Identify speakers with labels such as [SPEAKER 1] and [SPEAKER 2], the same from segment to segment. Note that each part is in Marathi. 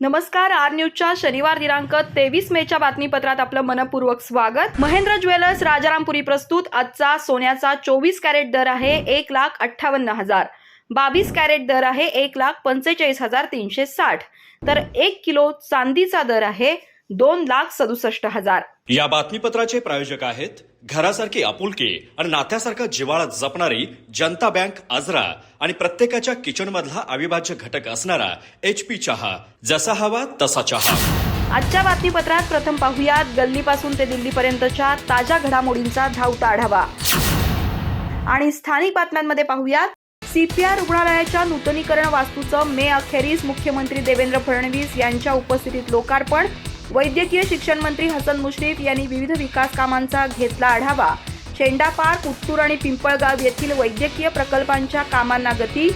[SPEAKER 1] नमस्कार, आर न्यूजच्या शनिवार दिनांक 23 मेच्या बातमीपत्रात आपलं मनपूर्वक स्वागत। महेंद्र ज्वेलर्स राजारामपुरी प्रस्तुत आजचा सोन्याचा 24 कॅरेट दर आहे 1,58,000, 22 कॅरेट दर आहे 1,45,360, तर 1 किलो चांदीचा दर आहे 2,67,000।
[SPEAKER 2] या बातमीपत्राचे प्रायोजक आहेत घरासारखी आपुलकी आणि नात्यासारखा जिव्हाळा जपणारी जनता बँक आजरा आणि प्रत्येकाच्या किचन मधला अविभाज्य घटक असणारा HP चहा, जसा हवा तसा चहा।
[SPEAKER 1] आजच्या बातमीपत्रात प्रथम पाहूयात गल्लीपासून ते दिल्लीपर्यंतच्या ताज्या घडामोडींचा धावता आढावा आणि स्थानिक बातम्यांमध्ये पाहूयात CPR रुग्णालयाच्या नूतनीकरण वास्तूचं मे अखेरीस मुख्यमंत्री देवेंद्र फडणवीस यांच्या उपस्थितीत लोकार्पण। वैद्यकीय शिक्षण मंत्री हसन मुश्रीफ यांनी विविध विकास कामांचा घेतला आढावा। शेंडा पार्क, उत्तूर आणि पिंपळगाव येथील वैद्यकीय प्रकल्पांच्या कामांना गती।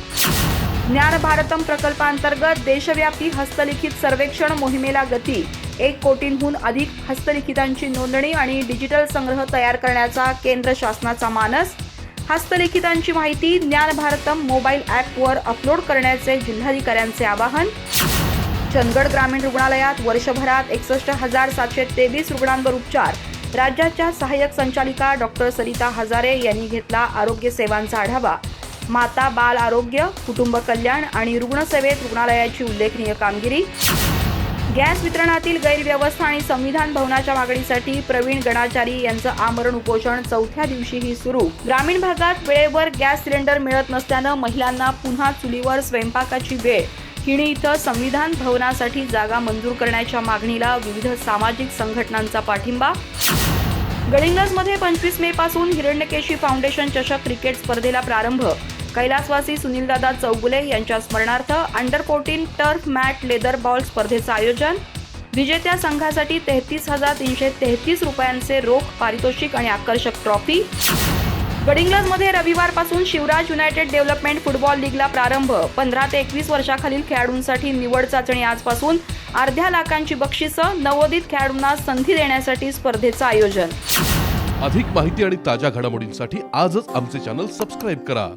[SPEAKER 1] ज्ञान भारतम प्रकल्पांतर्गत देशव्यापी हस्तलिखित सर्वेक्षण मोहिमेला गती। 1 कोटींहून अधिक हस्तलिखितांची नोंदणी आणि डिजिटल संग्रह तयार करण्याचा केंद्र शासनाचा मानस। हस्तलिखितांची माहिती ज्ञान भारतम मोबाईल ॲपवर अपलोड करण्याचे जिल्हाधिकाऱ्यांचे आवाहन। चंदगड ग्रामीण रुग्णालयात वर्षभरात 61,723 रुग्णांवर उपचार। राज्याच्या सहाय्यक संचालिका डॉक्टर सरिता हजारे यांनी घेतला आरोग्य सेवांचा आढावा। माता बाल आरोग्य, कुटुंब कल्याण आणि रुग्णसेवेत रुग्णालयाची उल्लेखनीय कामगिरी। गॅस वितरणातील गैरव्यवस्था आणि संविधान भवनाच्या मागणीसाठी प्रवीण गणाचारी यांचं आमरण उपोषण 4थ्या दिवशीही सुरू। ग्रामीण भागात वेळेवर गॅस सिलेंडर मिळत नसल्यानं महिलांना पुन्हा चुलीवर स्वयंपाकाची वेळ। किणी इथं संविधान भवनासाठी जागा मंजूर करण्याच्या मागणीला विविध सामाजिक संघटनांचा पाठिंबा। गडिंग्लजमध्ये 25 मे पासून हिरण्यकेशी फाउंडेशन चषक क्रिकेट स्पर्धेला प्रारंभ। कैलासवासी सुनीलदादा चौगुले यांच्या स्मरणार्थ under 14 turf mat leather ball स्पर्धेचं आयोजन। विजेत्या संघासाठी 33,333 रुपयांचे रोख पारितोषिक आणि आकर्षक ट्रॉफी। गडिंग्लजमध्ये रविवारपासून शिवराज युनायटेड डेव्हलपमेंट फुटबॉल लीगला प्रारंभ। 15 ते 21 वर्षाखालील खेळाडूंसाठी निवड चाचणी आजपासून। अर्ध्या लाखांची बक्षिसं, नवोदित खेळाडूंना संधी देण्यासाठी स्पर्धेचं आयोजन।
[SPEAKER 3] अधिक माहिती आणि ताज्या घडामोडींसाठी आजच आमचे चॅनल सबस्क्राइब करा।